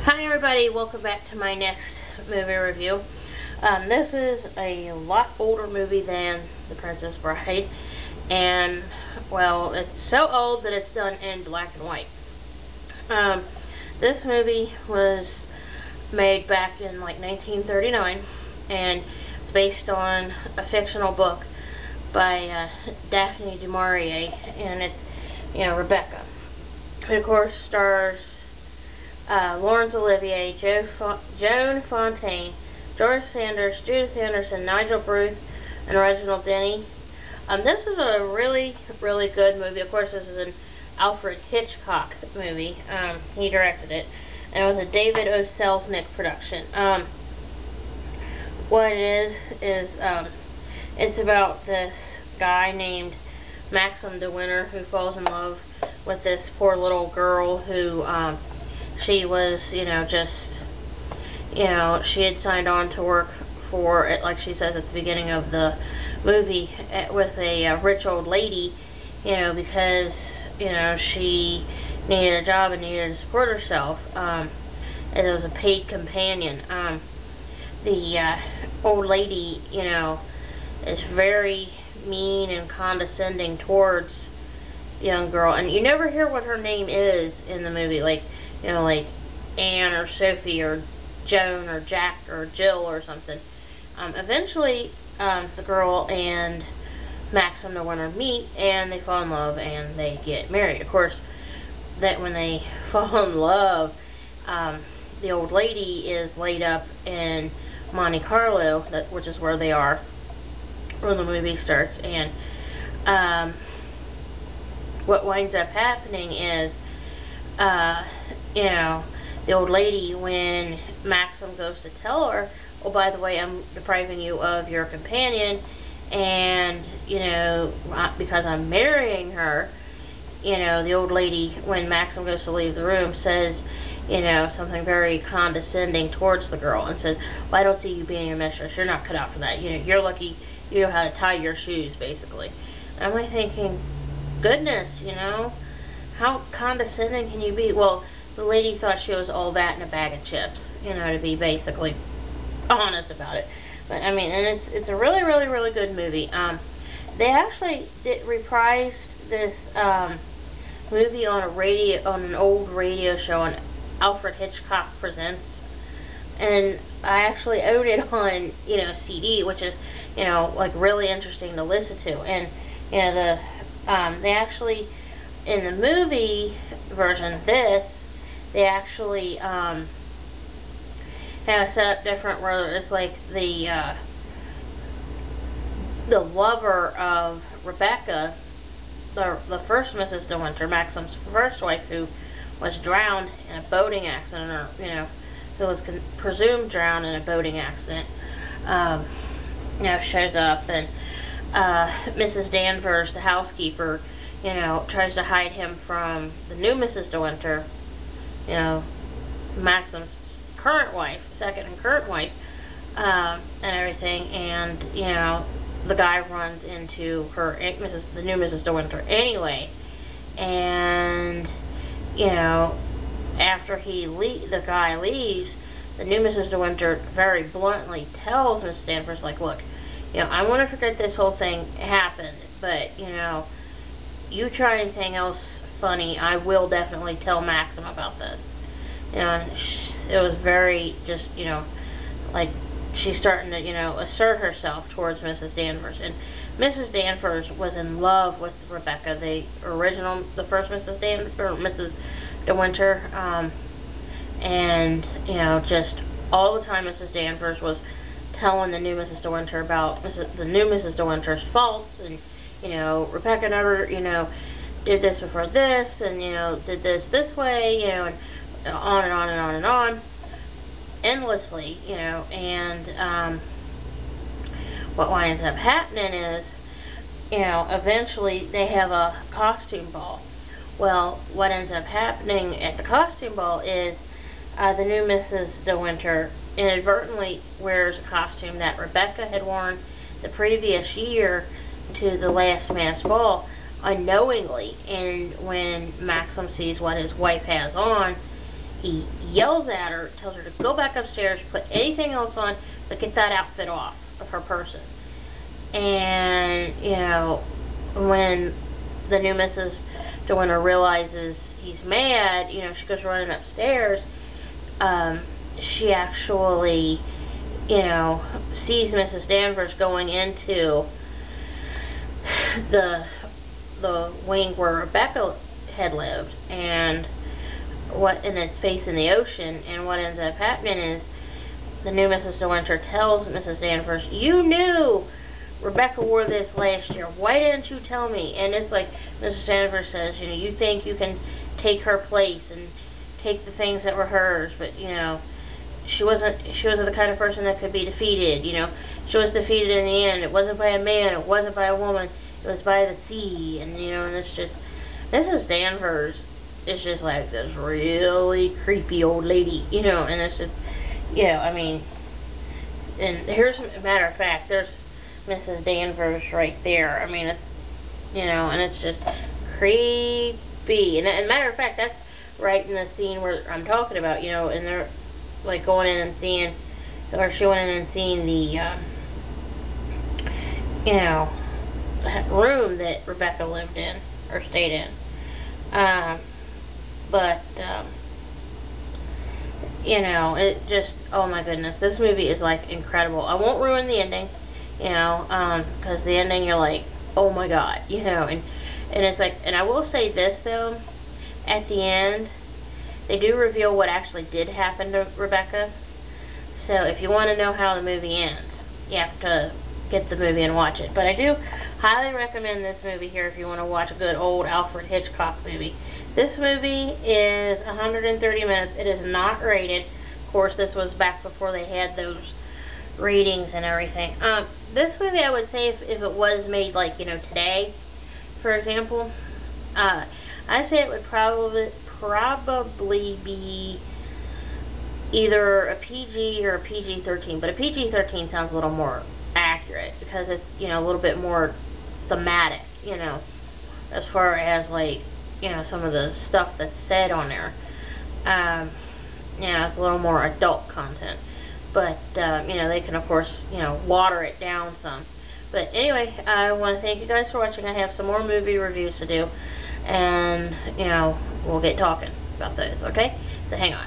Hi everybody, welcome back to my next movie review. This is a lot older movie than The Princess Bride, and well, it's so old that it's done in black and white. This movie was made back in like 1939, and it's based on a fictional book by Daphne Du Maurier, and it's, Rebecca. It of course stars Lawrence Olivier, Joan Fontaine, George Sanders, Judith Anderson, Nigel Bruce, and Reginald Denny. This is a really, really good movie. Of course, this is an Alfred Hitchcock movie. He directed it, and it was a David O. Selznick production. What it is it's about this guy named Maxim De Winter who falls in love with this poor little girl who she was, she had signed on to work for, like she says at the beginning of the movie, with a rich old lady, because, she needed a job and needed to support herself, and it was a paid companion. The old lady, is very mean and condescending towards the young girl, and you never hear what her name is in the movie, like Anne or Sophie or Joan or Jack or Jill or something. Eventually, the girl and Maxim De Winter meet, and they fall in love, and they get married. Of course, that when they fall in love, the old lady is laid up in Monte Carlo, which is where they are, where the movie starts, and what winds up happening is, the old lady, when Maxim goes to tell her, oh, by the way, I'm depriving you of your companion, and, because I'm marrying her, the old lady, when Maxim goes to leave the room, says, something very condescending towards the girl, and says, well, I don't see you being your mistress, you're not cut out for that, you're lucky you know how to tie your shoes, basically. And I'm like thinking, goodness, how condescending can you be? Well, the lady thought she was all that in a bag of chips, to be basically honest about it. But I mean, and it's a really, really, really good movie. They actually reprised this movie on an old radio show on Alfred Hitchcock Presents, and I actually own it on CD, which is like really interesting to listen to. And they actually, in the movie version, they actually have set up different, where it's like the lover of Rebecca, the first Mrs. De Winter, Maxim's first wife, who was drowned in a boating accident, or who was presumed drowned in a boating accident, shows up, and Mrs. Danvers, the housekeeper, tries to hide him from the new Mrs. De Winter, Maxim's current wife, second and current wife, and everything, and, the guy runs into her, the new Mrs. De Winter anyway, and, after the guy leaves, the new Mrs. De Winter very bluntly tells Mrs. Danvers, like, look, I want to forget this whole thing happened, but, you try anything else funny, I will definitely tell Maxim about this. And it was very, just, like, she's starting to, assert herself towards Mrs. Danvers. And Mrs. Danvers was in love with Rebecca, the first Mrs. Mrs. De Winter, and, just all the time Mrs. Danvers was telling the new Mrs. De Winter about the new Mrs. De Winter's faults, and, Rebecca never, did this before this, and, did this way, and on and on and on and on, endlessly, and, what winds up happening is, eventually they have a costume ball. Well, what ends up happening at the costume ball is, the new Mrs. De Winter inadvertently wears a costume that Rebecca had worn the previous year to the last masked ball, unknowingly, and when Maxim sees what his wife has on, he yells at her, tells her to go back upstairs, put anything else on, but get that outfit off of her person. And, you know, when the new Mrs. De Winter realizes he's mad, you know, she goes running upstairs. She actually, you know, sees Mrs. Danvers going into the wing where Rebecca had lived, and it's facing the ocean. And what ends up happening is the new Mrs. De Winter tells Mrs. Danvers, "You knew Rebecca wore this last year. Why didn't you tell me?" And it's like Mrs. Danvers says, you know, you think you can take her place and take the things that were hers, but you know, she wasn't the kind of person that could be defeated. You know, she was defeated in the end. It wasn't by a man, it wasn't by a woman, it was by the sea. And you know, and it's just, Mrs. Danvers is just like this really creepy old lady, you know. And it's just, you know, I mean, and here's a matter of fact, there's Mrs. Danvers right there. I mean, it's, you know, and it's just creepy. And as a matter of fact, that's right in the scene where I'm talking about, you know, and they're like going in and seeing, or she went in and seeing the, you know, room that Rebecca lived in, or stayed in. You know, it just, oh my goodness, this movie is like incredible. I won't ruin the ending, you know, because the ending, you're like, oh my god, you know, and it's like, and I will say this though, at the end, they do reveal what actually did happen to Rebecca. So if you want to know how the movie ends, you have to get the movie and watch it. But I do highly recommend this movie here if you want to watch a good old Alfred Hitchcock movie. This movie is 130 minutes. It is not rated. Of course, this was back before they had those ratings and everything. This movie, I would say, if it was made, like, you know, today, for example, I say it would probably be either a PG or a PG-13, but a PG-13 sounds a little more accurate because it's, you know, a little bit more thematic, you know, as far as, like, you know, some of the stuff that's said on there. You know, it's a little more adult content, but you know, they can of course, you know, water it down some. But anyway, I want to thank you guys for watching. I have some more movie reviews to do, and you know, we'll get talking about those, okay? So hang on.